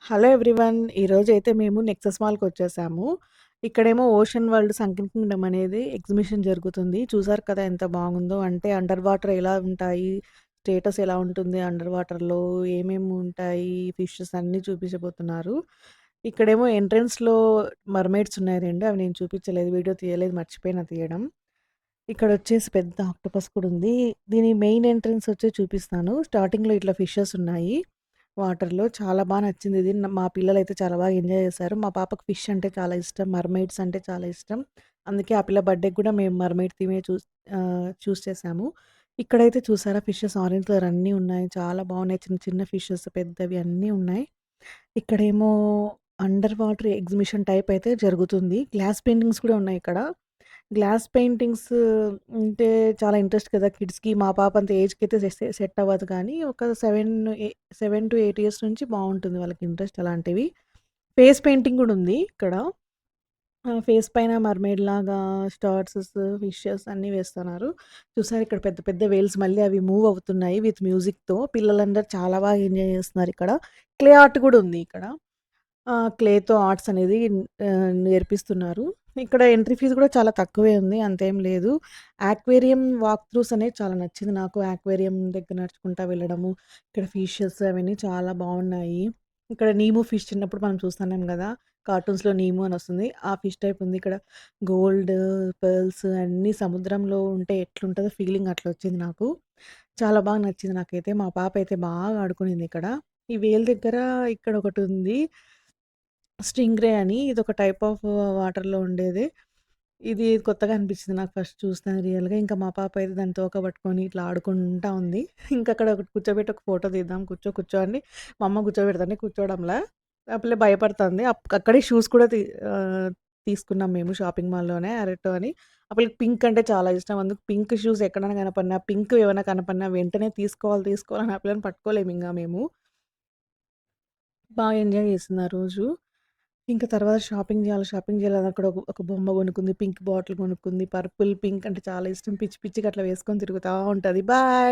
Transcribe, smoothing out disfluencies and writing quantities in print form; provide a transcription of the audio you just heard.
Hello everyone. ఈరోజైతే మేము nexus మాల్‌కొచ్చేసాము. ఇక్కడేమో ఓషన్ వరల్డ్ సంకింగ్ కింగ్డమ్ అనేది ఎగ్జిబిషన్ జరుగుతుంది. చూసారు కదా ఎంత బాగుందో! అంటే అండర్ వాటర్ ఎలా ఉంటాయి, స్టేటస్ ఎలా ఉంటుంది అండర్ వాటర్‌లో, ఏమేమి ఉంటాయి, ఫిషెస్ అన్నీ చూపించబోతున్నారు. ఇక్కడేమో ఎంట్రన్స్‌లో మర్‌మెయిడ్స్ ఉన్నాయి 2. అవి నేను చూపించలేదు, వీడియో తీయలేదు, మర్చిపోయిన తీయడం. ఇక్కడొచ్చేసి పెద్ద ఆక్టోపస్ కూడా ఉంది. దీని మెయిన్ ఎంట్రన్స్ వచ్చి చూపిస్తాను. స్టార్టింగ్‌లో ఇట్లా ఫిషెస్ ఉన్నాయి వాటర్‌లో. చాలా నచ్చింది ఇది. మా పిల్లలైతే చాలా బాగా ఎంజాయ్ చేశారు. మా పాపకు ఫిష్ అంటే చాలా ఇష్టం. మర్‌మెయిడ్స్ అంటే చాలా ఇష్టం. అందుకే ఆ పిల్ల బర్త్‌డేకి కూడా మేము మర్‌మెయిడ్ థీమే చూస్ చేసాము. ఇక్కడైతే చూసారా ఫిషెస్ ఆరెంజ్ కలర్ అన్నీ ఉన్నాయి. చాలా బాగున్నాయి. చిన్న చిన్న ఫిషెస్, పెద్దవి అన్నీ ఉన్నాయి. ఇక్కడేమో అండర్ వాటర్ ఎగ్జిబిషన్ టైప్ అయితే జరుగుతుంది. గ్లాస్ పెయింటింగ్స్ కూడా ఉన్నాయి ఇక్కడ. గ్లాస్ పెయింటింగ్స్ అంటే చాలా ఇంట్రెస్ట్ కదా కిడ్స్‌కి. మా పాప అంత ఏజ్‌కి అయితే సెట్ అవ్వదు కానీ ఒక 7-8 ఇయర్స్ నుంచి బావుంటుంది వాళ్ళకి ఇంట్రెస్ట్ అలాంటివి. ఫేస్ పెయింటింగ్ కూడా ఉంది ఇక్కడ. ఫేస్ పైన మర్‌మెయిడ్ లాగా స్టార్సెస్, ఫిషెస్ అన్నీ వేస్తున్నారు. చూసారా ఇక్కడ పెద్ద పెద్ద వేల్స్ మళ్ళీ అవి మూవ్ అవుతున్నాయి విత్ మ్యూజిక్‌తో. పిల్లలందరూ చాలా బాగా ఎంజాయ్ చేస్తున్నారు ఇక్కడ. క్లే ఆర్ట్ కూడా ఉంది ఇక్కడ. క్లేతో ఆర్ట్స్ అనేది నేర్పిస్తున్నారు. ఇక్కడ ఎంట్రీ ఫీజ్ కూడా చాలా తక్కువే ఉంది. అంతేం లేదు. యాక్వేరియం వాక్ త్రూస్ అనేది చాలా నచ్చింది నాకు. యాక్వేరియం దగ్గర నడుచుకుంటా వెళ్ళడము. ఇక్కడ ఫిషెస్ అవన్నీ చాలా బావున్నాయి. ఇక్కడ నీము ఫిష్ చిన్నప్పుడు మనం చూస్తున్నాం గదా! కార్టూన్స్‌లో నీము అని వస్తుంది. ఆ ఫిష్ టైప్ ఉంది ఇక్కడ. గోల్డ్, పర్ల్స్ అన్నీ సముద్రంలో ఉంటే ఎట్లుంటదో ఫీలింగ్ అట్లా వచ్చింది నాకు. చాలా బాగా నచ్చింది నాకైతే. మా పాప అయితే బాగా ఆడుకునింది ఇక్కడ. ఈ వేలు దగ్గర ఇక్కడ ఒకటుంది. స్టింగ్‌రే అని ఇదొక టైప్ ఆఫ్ వాటర్‌లో ఉండేది. ఇది కొత్తగా అనిపించింది నాకు ఫస్ట్ చూస్తాను రియల్‌గా. ఇంకా మా పాప అయితే దాని తోక పట్టుకొని ఇట్లా ఆడుకుంటా ఉంది. ఇంకా అక్కడ ఒకటి కూర్చోబెట్టి ఒక ఫోటో తీద్దాం కూర్చో అని మా అమ్మ కూర్చోబెడతంది కూర్చోవడంలా. ఆ పిల్ల భయపడుతుంది. అక్కడే షూస్ కూడా తీసుకున్నాం మేము షాపింగ్ మాల్‌లోనే అరెటో అని. ఆ పిల్లకి పింక్ అంటే చాలా ఇష్టం. అందుకు పింక్ షూస్ ఎక్కడైనా కనపడినా, పింక్ ఏమైనా కనపడినా వెంటనే తీసుకోవాలి ఆ పిల్లని పట్టుకోలేము ఇంగ మేము. బాగా ఎంజాయ్ చేసింది ఆ రోజు. ఇంక తర్వాత షాపింగ్ జేయాలని అక్కడ ఒక బొమ్మ కొనుక్కుంది. పింక్ బాటిల్ కొనుక్కుంది. పర్పుల్, పింక్ అంటే చాలా ఇష్టం. పిచ్చి పిచ్చిగా అట్లా వేసుకొని తిరుగుతా ఉంటది. బాయ్.